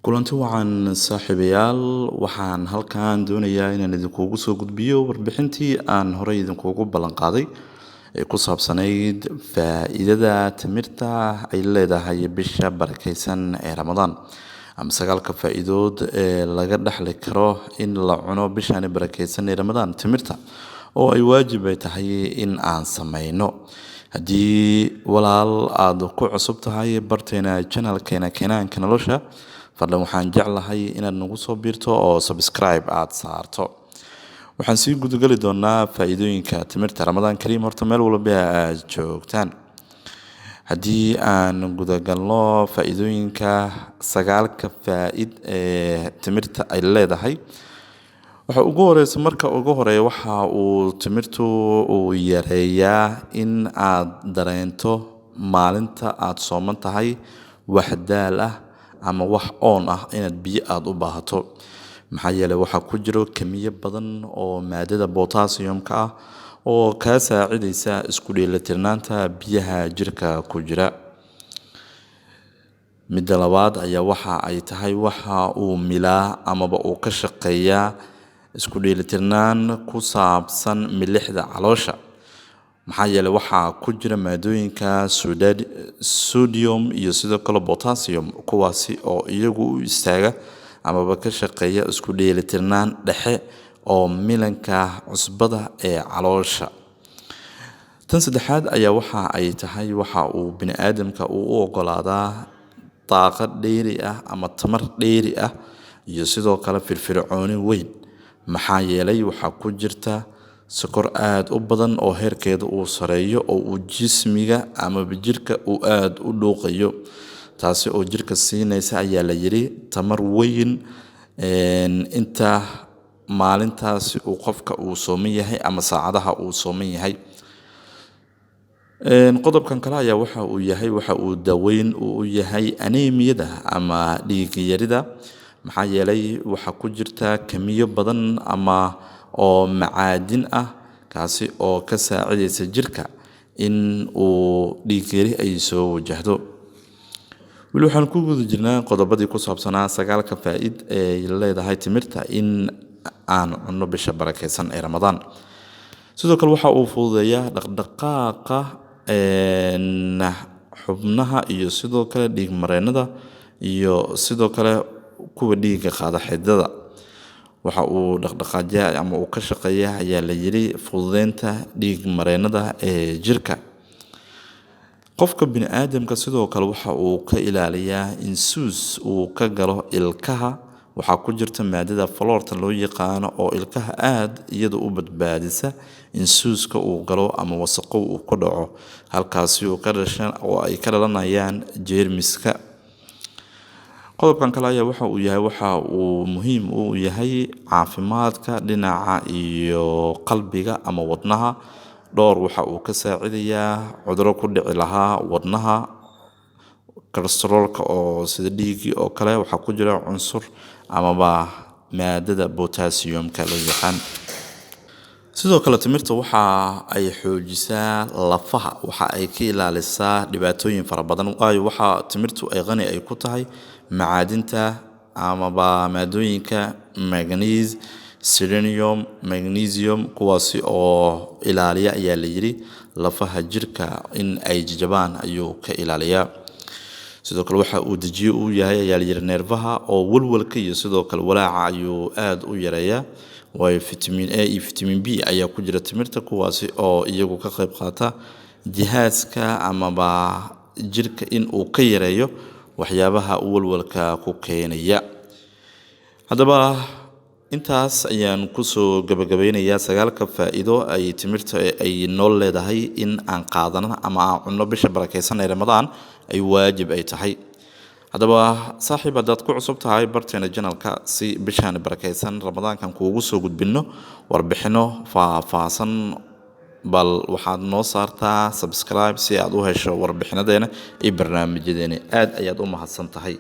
kulanti wacan saaxiibayaal waxaan halkan doonayaa inaan idinkugu soo gudbiyo warbixintii aan horey idinkugu ballan qaaday ee ku saabsanayd faa'iidada timirta ay leedahay bisha barakeysan ee Ramadaan ama sagaalka faa'iidood ee laga dhaxli karo in la cuno bishan barakeysan ee Ramadaan timirta oo ay waajib ay tahay in aan sameyno haddii walaal aad ku cusub tahay barteena channelkeena Keenaanka Nolosha fadlan waxaan jeclahay inaad nagu soo biirto oo subscribe aad saarto waxaan sii gudagali doonaa faa'iidooyinka timirta Ramadaan Kariim horta meel walba aad joogtaan haddii aan gudagalno faa'iidooyinka sagaalka faa'iid ee timirta ay leedahay waxa ugu horeysa marka ugu horeeya waxa uu timirtu uu yareeyaa in aad dareento maalinta aad sooman tahay wax daal ah ama wax oon ah inaad biyo aad u baahato maxaa yeelay waxa ku jiro kamiyo badan oo maadada potassium-ka ah oo ka saacidaysa isku dheelitirnaanta biyaha jirka ku jira midda labaad ayaa waxa ay tahay waxa uu milaa amaba uu ka shaqeeyaa isku dheelitirnaan ku saabsan milixda caloosha maxaa yeelay waxa ku jira maadooyinka sodium iyo sidoo kale potassium kuwaasi oo iyagu u istaaga amaba ka shaqeeya isku dheelitirnaan dhexe oo milanka cusbada ee caloosha tan saddexaad ayaa waxa ay tahay waxa uu bini'aadamka u ogolaadaa daaqad dheeri ah ama tamar dheeri ah iyo sidoo kale firfircooni weyn maxaa yeelay waxa ku jirta sokor aad u badan oo heerkeedu uu sareeyo oo uu jismiga ama jirka uu aad u dhuuqayo taasi oo jirka siinaysa ayaa la yiri tamar weyn inta maalintaasi uu qofka uu sooman yahay ama saacadaha uu sooman yahay qodobkan kale ayaa waxa uu daweyn u yahay anemiyada ama dhiig yarida maxaa yeelay waxa ku jirta kamiyo badan ama oo macaadin ah kaasi oo ka saacidaysa jirka in uu dhiig yari ay soo wajahdo weli waxaan ku guda jirnaa qodobadii ku saabsanaa sagaalka faa'iid ee leedahay timirta in aan cunno bisha barakeysan ee Ramadaan sidoo kale waxa uu fududeeyaa dhaqdhaqaaqa xubnaha iyo sidoo kale dhiig mareennada iyo sidoo kale kuwa dhiigga qaada xididada waxa uu dhaqdhaqaajiyaa ama uu ka shaqeeyaa ayaa la yiri fududeynta dhiig mareennada ee jirka qofka bini'aadamka sidoo kale waxa uu ka ilaaliyaa in suus uu ka galo ilkaha waxa ku jirta maadada fluorta loo yaqaan oo ilkaha aad iyada u badbaadisa in suuska uu galo ama wasaqo uu ku dhaco halkaasi oo ka dhashan oo ay ka dhalanayaan jeermiska qodobkan kale ayaa waxa uu muhiim u yahay caafimaadka dhinaca iyo qalbiga ama wadnaha dhowr waxa uu ka saacidayaa cudurro ku dhici lahaa wadnaha kolestaroolka oo sida dhiigii oo kale waxa ku jira cunsur amaba maadada potassium-ka loo yaqaan sidoo kale timirta waxa ay xoojisaa lafaha waxa ay ka ilaalisaa dhibaatooyin fara badan waayo waxa timirtu ay qani ay ku tahay macaadinta amaba maadooyinka manganese selenium magnesium kuwaasi oo ilaaliya ayaa la yiri lafaha jirka in ay jajabaan ayuu ka ilaaliyaa sidoo kale waxa uu dejiyo u yahay ayaa la yiri neerfaha oo walwalka iyo sidoo kale walaaca ayuu aad u yareeyaa waayo vitamin A iyo vitamin B ayaa ku jira timirta kuwaasi oo iyagu ka qayb qaata jihaaska amaba jirka in uu ka yareeyo waxyaabaha walwalka ku keenaya haddaba intaas ayaan kusoo gabagabeynayaa sagaalka faa'iido ay timirta ay nool leedahay in aan qaadano ama aan cunno bisha barakeysan ee Ramadaan ay waajib ay tahay haddaba saaxiib haddaad ku cusub tahay barteena channelka si bishan barakeysan Ramadaankan kuugu soo gudbino warbixino faahfaahsan bal waxaad noo saartaa subscribe si aad u hesho warbixinadeena iyo barnaamijyadeena aad ayaad u mahadsan tahay